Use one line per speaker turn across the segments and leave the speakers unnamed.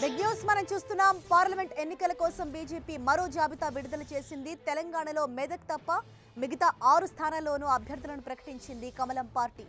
Big news మనం చూస్తున్నాం. Parliament ఎన్నికల కోసం బీజేపీ మరో జాబితా విడుదల చేసింది. తెలంగాణలో మెదక్ తప్ప మిగతా 6 స్థానాల్లోనూ అభ్యర్థులను ప్రకటించింది కమలం పార్టీ.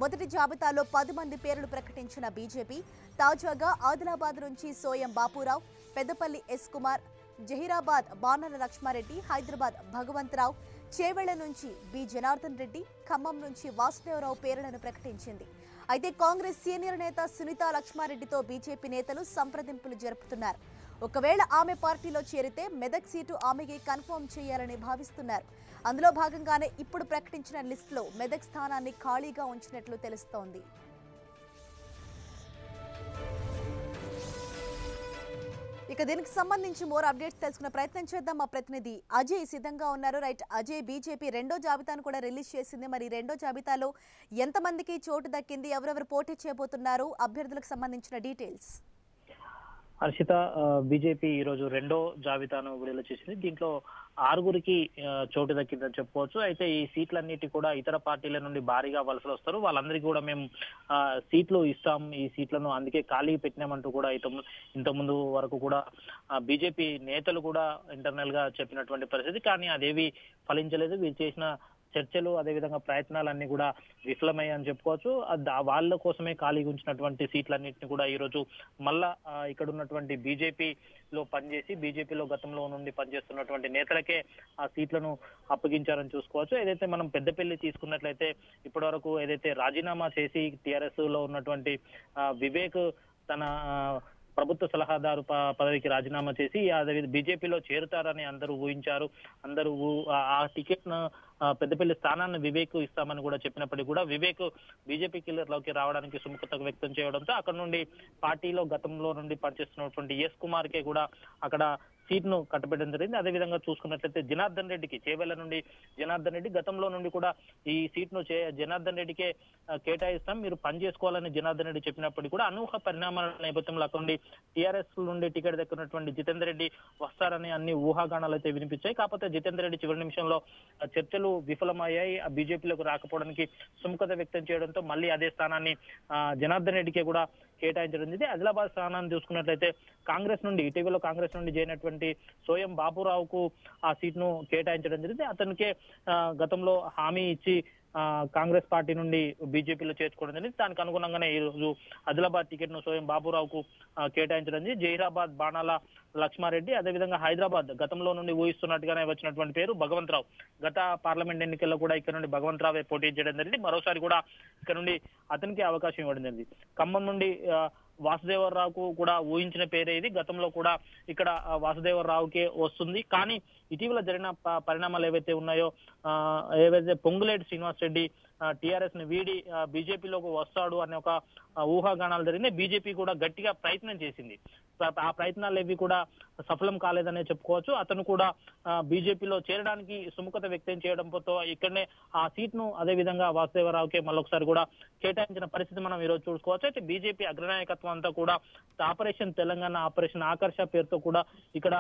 మొదటి జాబితాలో 10 మంది పేర్లు ప్రకటించిన బీజేపీ తాజాగా ఆదిలాబాద్ నుంచి సోయం బాపురావు, పెద్దపల్లి ఎస్ కుమార్, జహీరాబాద్ బాణాల లక్ష్మారెడ్డి, హైదరాబాద్ భగవంతరావు, చేవెళ్ల నుంచి బి జనార్దన్ రెడ్డి, ఖమ్మం నుంచి వాసుదేవరావు పేర్లను ప్రకటించింది. అయితే కాంగ్రెస్ సీనియర్ నేత సునీతా లక్ష్మారెడ్డితో బీజేపీ నేతలు సంప్రదింపులు జరుపుతున్నారు. ఒకవేళ ఆమె పార్టీలో చేరితే మెదక్ సీటు ఆమెకి కన్ఫర్మ్ చేయాలని భావిస్తున్నారు. అందులో భాగంగానే ఇప్పుడు ప్రకటించిన లిస్టులో మెదక్ స్థానాన్ని ఖాళీగా ఉంచినట్లు తెలుస్తోంది. ఇక దీనికి సంబంధించి మోర్ అప్డేట్స్ తెలుసుకునే ప్రయత్నం చేద్దాం. మా ప్రతినిధి అజయ్ సిద్ధంగా ఉన్నారు. రైట్ అజయ్, బీజేపీ రెండో జాబితాను కూడా రిలీజ్ చేసింది. మరి రెండో జాబితాలో ఎంతమందికి చోటు దక్కింది, ఎవరెవరు పోటీ చేయబోతున్నారు, అభ్యర్థులకు సంబంధించిన డీటెయిల్స్?
హర్షిత, బీజేపీ ఈరోజు రెండో జాబితాను విడుదల చేసింది. దీంట్లో 6గురికి చోటు దక్కిందని చెప్పుకోవచ్చు. అయితే ఈ సీట్లన్నిటి కూడా ఇతర పార్టీల నుండి భారీగా వలసలు వస్తారు. వాళ్ళందరికీ కూడా మేము సీట్లు ఇస్తాం, ఈ సీట్లను అందుకే ఖాళీ పెట్టినామంటూ కూడా ఇంతకుముందు వరకు కూడా బీజేపీ నేతలు కూడా ఇంటర్నల్ గా చెప్పినటువంటి పరిస్థితి. కానీ అదేవి ఫలించలేదు. వీళ్ళు చేసిన చర్చలు అదేవిధంగా ప్రయత్నాలన్నీ కూడా విఫలమయ్యాయని చెప్పుకోవచ్చు. వాళ్ళ కోసమే ఖాళీగా ఉంచినటువంటి సీట్లన్నింటినీ కూడా ఈ రోజు మళ్ళా ఇక్కడ ఉన్నటువంటి బీజేపీలో పనిచేసి బీజేపీలో గతంలో నుండి పనిచేస్తున్నటువంటి నేతలకే ఆ సీట్లను అప్పగించారని చూసుకోవచ్చు. ఏదైతే మనం పెద్దపల్లి తీసుకున్నట్లయితే ఇప్పటి వరకు ఏదైతే రాజీనామా చేసి టీఆర్ఎస్ లో ఉన్నటువంటి వివేక్ తన ప్రభుత్వ సలహాదారు పదవికి రాజీనామా చేసి అదే బీజేపీలో చేరుతారని అందరూ ఊహించారు. అందరూ ఆ టికెట్ ను పెద్దపల్లి స్థానాన్ని వివేక్ ఇస్తామని కూడా చెప్పినప్పటికీ కూడా వివేక్ బీజేపీలోకి రావడానికి సుముఖత వ్యక్తం చేయడంతో అక్కడ నుండి పార్టీలో గతంలో నుండి పనిచేస్తున్నటువంటి ఎస్ కుమార్ కే కూడా అక్కడ సీట్ను కట్టబెట్టడం జరిగింది. అదేవిధంగా చూసుకున్నట్లయితే జనార్దన్ రెడ్డికి, చేవెళ్ల నుండి జనార్దన్ రెడ్డి గతంలో నుండి కూడా ఈ సీట్ను జనార్దన్ రెడ్డికే కేటాయిస్తాం, మీరు పని చేసుకోవాలని జనార్దన్ రెడ్డి చెప్పినప్పటికీ కూడా అనూహ్య పరిణామాల నేపథ్యంలో అక్కడ నుండి టీఆర్ఎస్ నుండి టికెట్ దక్కినటువంటి జితేందర్ రెడ్డి వస్తారని అన్ని ఊహాగానాలు అయితే వినిపించాయి. కాకపోతే జితేందర్ రెడ్డి చివరి నిమిషంలో చర్చలు విఫలమయ్యాయి. ఆ బీజేపీలోకి రాకపోవడానికి సుముఖత వ్యక్తం చేయడంతో మళ్ళీ అదే స్థానాన్ని జనార్దన్ రెడ్డికే కూడా కేటాయించడం జరిగింది. ఆదిలాబాద్ స్థానాన్ని చూసుకున్నట్లయితే కాంగ్రెస్ నుండి ఇటీవల కాంగ్రెస్ నుండి చేరినటువంటి సోయం బాపురావుకు ఆ సీట్ను కేటాయించడం జరిగింది. అతనికే గతంలో హామీ ఇచ్చి కాంగ్రెస్ పార్టీ నుండి బీజేపీలో చేర్చుకోవడం జరిగింది. దానికి అనుగుణంగానే ఈ రోజు ఆదిలాబాద్ టికెట్ ను సోయం బాపురావుకు కేటాయించడం జరిగింది. జహీరాబాద్ బాణాల లక్ష్మారెడ్డి, అదేవిధంగా హైదరాబాద్ గతంలో నుండి ఊహిస్తున్నట్టుగానే వచ్చినటువంటి పేరు భగవంతరావు. గత పార్లమెంట్ ఎన్నికల్లో కూడా ఇక్కడ నుండి భగవంతరావే పోటీ చేయడం జరిగింది. మరోసారి కూడా ఇక్కడ నుండి అతనికి అవకాశం ఇవ్వడం జరిగింది. ఖమ్మం నుండి వాసుదేవరావుకు కూడా ఊహించిన పేరే ఇది. గతంలో కూడా ఇక్కడ వాసుదేవరావుకే వస్తుంది. కానీ ఇటీవల జరిగిన పరిణామాలు ఏవైతే ఉన్నాయో, ఏవైతే పొంగులేటి శ్రీనివాస్ రెడ్డి టీఆర్ఎస్ ని వీడి బీజేపీలోకి వస్తాడు అనే ఒక ఊహాగానాలు జరిగినాయి. బీజేపీ కూడా గట్టిగా ప్రయత్నం చేసింది. ఆ ప్రయత్నాలు ఏవి కూడా సఫలం కాలేదనే చెప్పుకోవచ్చు. అతను కూడా బీజేపీలో చేరడానికి సుముఖత వ్యక్తం చేయడంతో ఇక్కడనే ఆ సీట్ ను అదే విధంగా వాసుదేవరావుకే మళ్ళొకసారి కూడా కేటాయించిన పరిస్థితి మనం ఈరోజు చూసుకోవచ్చు. అయితే బీజేపీ అగ్రనాయకత్వం అంతా కూడా ఆపరేషన్ తెలంగాణ, ఆపరేషన్ ఆకర్ష పేరుతో కూడా ఇక్కడ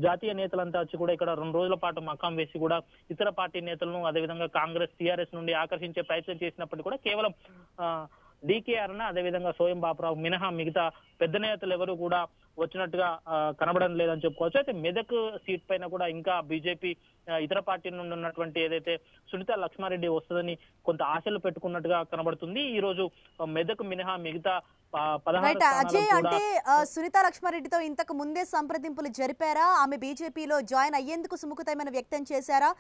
జాతీయ నేతలంతా వచ్చి కూడా ఇక్కడ 2 రోజుల పాటు మకాం వేసి కూడా ఇతర పార్టీ నేతలను అదేవిధంగా కాంగ్రెస్ టీఆర్ఎస్ నుండి ఆకర్షించే ప్రయత్నం చేసినప్పటికీ కూడా కేవలం డీకేఆర్ అదేవిధంగా సోయం బాపురావు మినహా మిగతా పెద్ద నేతలు ఎవరు కూడా వచ్చినట్టుగా కనబడడం లేదని చెప్పుకోవచ్చు. అయితే మెదక్ సీట్ పైన కూడా ఇంకా బీజేపీ ఇతర పార్టీ నుండి ఉన్నటువంటి ఏదైతే సునీతా లక్ష్మారెడ్డి వస్తుందని కొంత ఆశలు పెట్టుకున్నట్టుగా కనబడుతుంది. ఈ రోజు మెదక్ మినహా మిగతా 16
అజయ్, అంటే సునీతా లక్ష్మారెడ్డితో ఇంతకు ముందే సంప్రదింపులు జరిపారా? ఆమె బీజేపీలో జాయిన్ అయ్యేందుకు సుముఖతమైన వ్యక్తం చేశారా?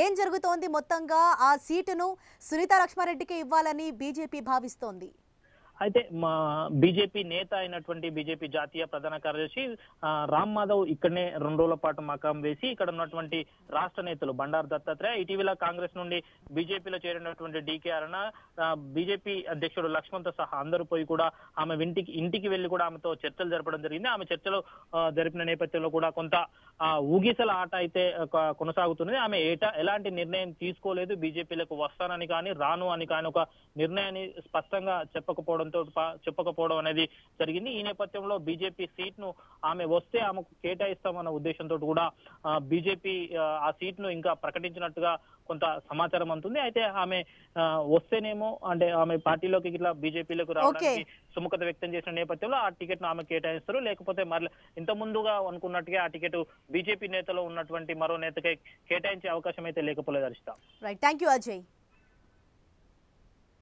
ఏం జరుగుతోంది? మొత్తంగా ఆ సీటును సునీతా లక్ష్మారెడ్డికి ఇవ్వాలని బీజేపీ భావిస్తోంది.
అయితే మా బీజేపీ నేత అయినటువంటి బీజేపీ జాతీయ ప్రధాన కార్యదర్శి రామ్ మాధవ్ ఇక్కడనే 2 రోజుల పాటు మకాం వేసి ఇక్కడ ఉన్నటువంటి రాష్ట్ర నేతలు బండారు దత్తాత్రేయ, ఇటీవల కాంగ్రెస్ నుండి బీజేపీలో చేరినటువంటి డీకేఆర్ బీజేపీ అధ్యక్షుడు లక్ష్మణ్ తో సహా అందరూ పోయి కూడా ఆమె ఇంటికి వెళ్లి కూడా ఆమెతో చర్చలు జరపడం జరిగింది. ఆమె చర్చలు జరిపిన నేపథ్యంలో కూడా కొంత ఊగిసల ఆట అయితే కొనసాగుతున్నది. ఆమె ఎలాంటి నిర్ణయం తీసుకోలేదు. బీజేపీలకు వస్తానని కానీ రాను అని కానీ ఒక నిర్ణయాన్ని స్పష్టంగా చెప్పకపోవడం ఎవరితో చెప్పకపోవడం అనేది జరిగింది. ఈ నేపథ్యంలో బీజేపీ సీట్ ను ఆమె వస్తే ఆమెకు కేటాయిస్తామన్న ఉద్దేశంతో కూడా బీజేపీ ఆ సీట్ ను ఇంకా ప్రకటించినట్టుగా కొంత సమాచారం అందుతుంది. అయితే ఆమె వస్తేనేమో అంటే ఆమె పార్టీలోకి ఇట్లా బీజేపీలోకి రావడానికి సుముఖత వ్యక్తం చేసిన నేపథ్యంలో ఆ టికెట్ ను ఆమె కేటాయిస్తారు. లేకపోతే మరి ఇంత ముందుగా అనుకున్నట్టుగా ఆ టికెట్ బీజేపీ నేతలో ఉన్నటువంటి మరో నేతకే కేటాయించే అవకాశం అయితే లేకపోలేదు Harshita.
Right, thank you Ajay.